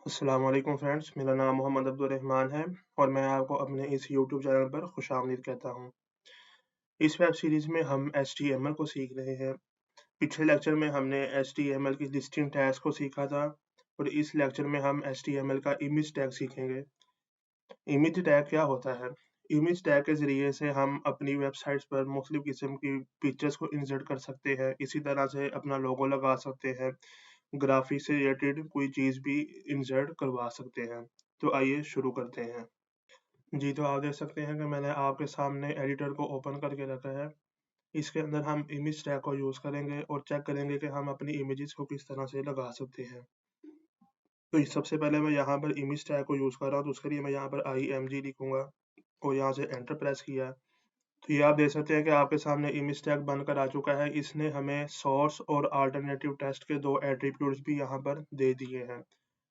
अस्सलाम वालेकुम फ्रेंड्स, मेरा नाम मोहम्मद अब्दुल रहमान है और मैं आपको अपने इस यूट्यूब चैनल पर खुशामदीद कहता हूँ। इस वेब सीरीज़ में हम एचटीएमएल को सीख रहे हैं। पिछले लेक्चर में हमने एचटीएमएल की लिस्टिंग टैग्स को सीखा था और इस लेक्चर में हम एचटीएमएल का इमेज टैग सीखेंगे। इमेज टैग क्या होता है? इमेज टैग के ज़रिए से हम अपनी वेबसाइट्स पर मुख्तलिफ किस्म की पिक्चर्स को इंसर्ट कर सकते हैं। इसी तरह से अपना लोगो लगा सकते हैं। ग्राफिक से रिलेटेड कोई चीज़ भी इंसर्ट करवा सकते हैं। तो आइए शुरू करते हैं। जी, तो आप देख सकते हैं कि मैंने आपके सामने एडिटर को ओपन करके रखा है। इसके अंदर हम इमेज टैग को यूज़ करेंगे और चेक करेंगे कि हम अपनी इमेजेस को किस तरह से लगा सकते हैं। तो सबसे पहले मैं यहाँ पर इमेज टैग को यूज़ कर रहा हूँ, तो उसके लिए मैं यहाँ पर IMG लिखूँगा और यहाँ से एंटर प्रेस किया। तो ये आप देख सकते हैं कि आपके सामने इमेज टैग बनकर आ चुका है। इसने हमें सोर्स और अल्टरनेटिव टेक्स्ट के 2 एट्रिब्यूट्स भी यहाँ पर दे दिए हैं।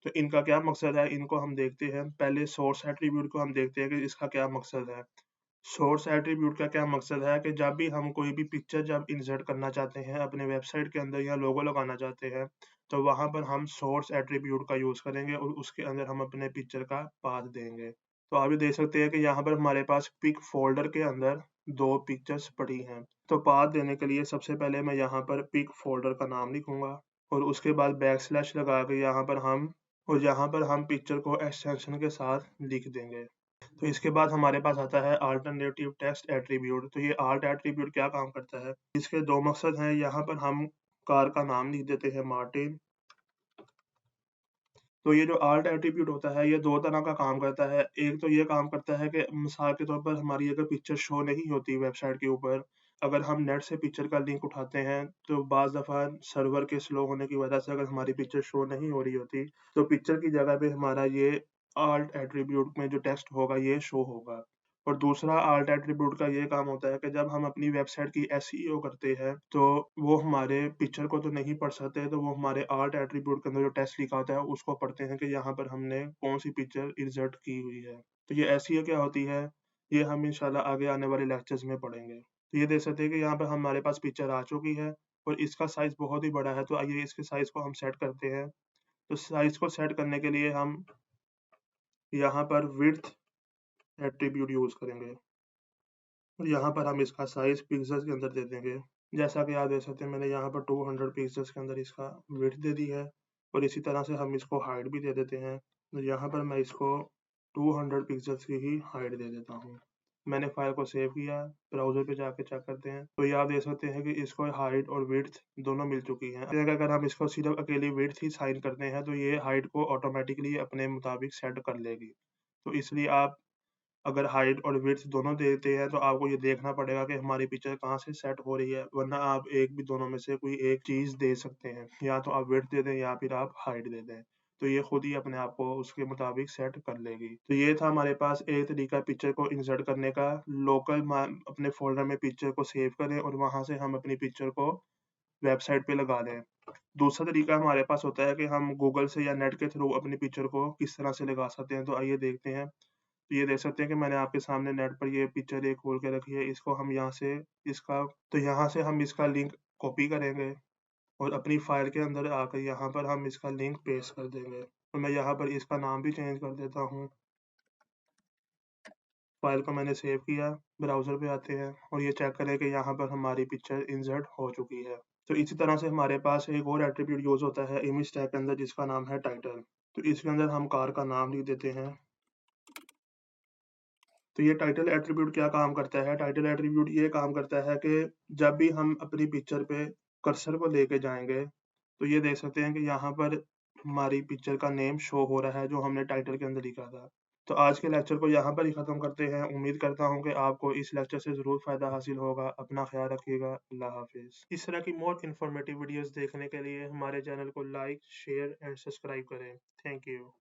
तो इनका क्या मकसद है, इनको हम देखते हैं। पहले सोर्स एट्रिब्यूट को हम देखते हैं कि इसका क्या मकसद है। सोर्स एट्रिब्यूट का क्या मकसद है कि जब भी हम कोई भी पिक्चर जब इंसर्ट करना चाहते हैं अपने वेबसाइट के अंदर या लोगो लगाना चाहते हैं, तो वहाँ पर हम सोर्स एट्रिब्यूट का यूज़ करेंगे और उसके अंदर हम अपने पिक्चर का पाथ देंगे। तो आप ये देख सकते हैं कि यहाँ पर हमारे पास पिक फ़ोल्डर के अंदर 2 पिक्चर्स पड़ी हैं। तो पाथ देने के लिए सबसे पहले मैं यहाँ पर पिक फ़ोल्डर का नाम लिखूँगा और उसके बाद बैकस्लैश लगा के यहाँ पर हम पिक्चर को एक्सटेंशन के साथ लिख देंगे। तो इसके बाद हमारे पास आता है अल्टरनेटिव टेक्स्ट एट्रीब्यूट। तो ये आल्ट एट्रीब्यूट क्या काम करता है? इसके 2 मकसद हैं। यहाँ पर हम कार का नाम लिख देते हैं मार्टिन। तो ये जो आल्ट एट्रीब्यूट होता है, ये 2 तरह का काम करता है। एक तो ये काम करता है कि मिसाल के तौर पर हमारी अगर पिक्चर शो नहीं होती वेबसाइट के ऊपर, अगर हम नेट से पिक्चर का लिंक उठाते हैं, तो बाज़ दफ़ा सर्वर के स्लो होने की वजह से अगर हमारी पिक्चर शो नहीं हो रही होती, तो पिक्चर की जगह पे हमारा ये आल्ट एट्रीब्यूट में जो टेक्स्ट होगा, ये शो होगा। और दूसरा आल्ट एट्रीब्यूट का ये काम होता है कि जब हम अपनी वेबसाइट की एसईओ करते हैं, तो वो हमारे पिक्चर को तो नहीं पढ़ सकते, तो वो हमारे आल्ट एट्रीब्यूट के अंदर जो टेक्स्ट लिखा होता है, उसको पढ़ते हैं कि यहाँ पर हमने कौन-सी पिक्चर इंसर्ट की हुई है। तो ये एसईओ क्या होती है, ये हम इंशाल्लाह आगे आने वाले लेक्चर्स में पढ़ेंगे। तो ये देख सकते हैं कि यहाँ पर हमारे पास पिक्चर आ चुकी है और इसका साइज़ बहुत ही बड़ा है, तो आइए इसके साइज़ को हम सेट करते हैं। तो साइज़ को सेट करने के लिए हम यहाँ पर विड्थ एट्रीब्यूट यूज़ करेंगे। और यहाँ पर हम इसका साइज़ पिक्सेल्स के अंदर दे देंगे। जैसा कि आप देख सकते हैं मैंने यहाँ पर 200 पिक्सेल्स के अंदर इसका विड्थ दे दी है और इसी तरह से हम इसको हाइट भी दे देते हैं। तो यहाँ पर मैं इसको 200 पिक्सेल्स की ही हाइट दे देता हूँ। मैंने फ़ाइल को सेव किया, ब्राउज़र पे जाके चेक करते हैं। तो ये आप देख सकते हैं कि इसको हाइट और विड्थ दोनों मिल चुकी हैं। अगर हम इसको सिर्फ़ अकेली विड्थ ही असाइन करते हैं तो ये हाइट को ऑटोमैटिकली अपने मुताबिक सेट कर लेगी। तो इसलिए आप अगर हाइट और विड्थ दोनों देते हैं तो आपको ये देखना पड़ेगा कि हमारी पिक्चर कहाँ से सेट हो रही है, वरना आप एक भी दोनों में से कोई एक चीज़ दे सकते हैं। या तो आप विड्थ दे दें या फिर आप हाइट दे दें। तो ये खुद ही अपने आप को उसके मुताबिक सेट कर लेगी। तो ये था हमारे पास एक तरीका पिक्चर को इंसर्ट करने का। लोकल अपने फ़ोल्डर में पिक्चर को सेव करें और वहाँ से हम अपनी पिक्चर को वेबसाइट पे लगा दें। दूसरा तरीका हमारे पास होता है कि हम गूगल से या नेट के थ्रू अपनी पिक्चर को किस तरह से लगा सकते हैं। तो आइए देखते हैं। तो ये देख सकते हैं कि मैंने आपके सामने नेट पर ये पिक्चर एक खोल के रखी है। इसको हम यहाँ से इसका तो यहाँ से हम इसका लिंक कॉपी करेंगे और अपनी फ़ाइल के अंदर आकर यहाँ पर हम इसका लिंक पेस्ट कर देंगे। तो मैं यहाँ पर इसका नाम भी चेंज कर देता हूँ। फ़ाइल को मैंने सेव किया, ब्राउज़र पे आते हैं और ये चेक करें कि यहाँ पर हमारी पिक्चर इंसर्ट हो चुकी है। तो इसी तरह से हमारे पास एक और एट्रीब्यूट यूज़ होता है इमेज टैग के अंदर जिसका नाम है टाइटल। तो इसके अंदर हम कार का नाम लिख देते हैं। तो ये टाइटल एट्रीब्यूट क्या काम करता है? टाइटल एट्रीब्यूट ये काम करता है कि जब भी हम अपनी पिक्चर पे कर्सर को लेके जाएँगे, तो ये देख सकते हैं कि यहाँ पर हमारी पिक्चर का नेम शो हो रहा है, जो हमने टाइटल के अंदर लिखा था। तो आज के लेक्चर को यहाँ पर ही ख़त्म करते हैं। उम्मीद करता हूँ कि आपको इस लेक्चर से ज़रूर फ़ायदा हासिल होगा। अपना ख़्याल रखिएगा। अल्लाह हाफ़िज़। इस तरह की मोर इन्फॉर्मेटिव वीडियोज़ देखने के लिए हमारे चैनल को लाइक, शेयर एंड सब्सक्राइब करें। Thank you.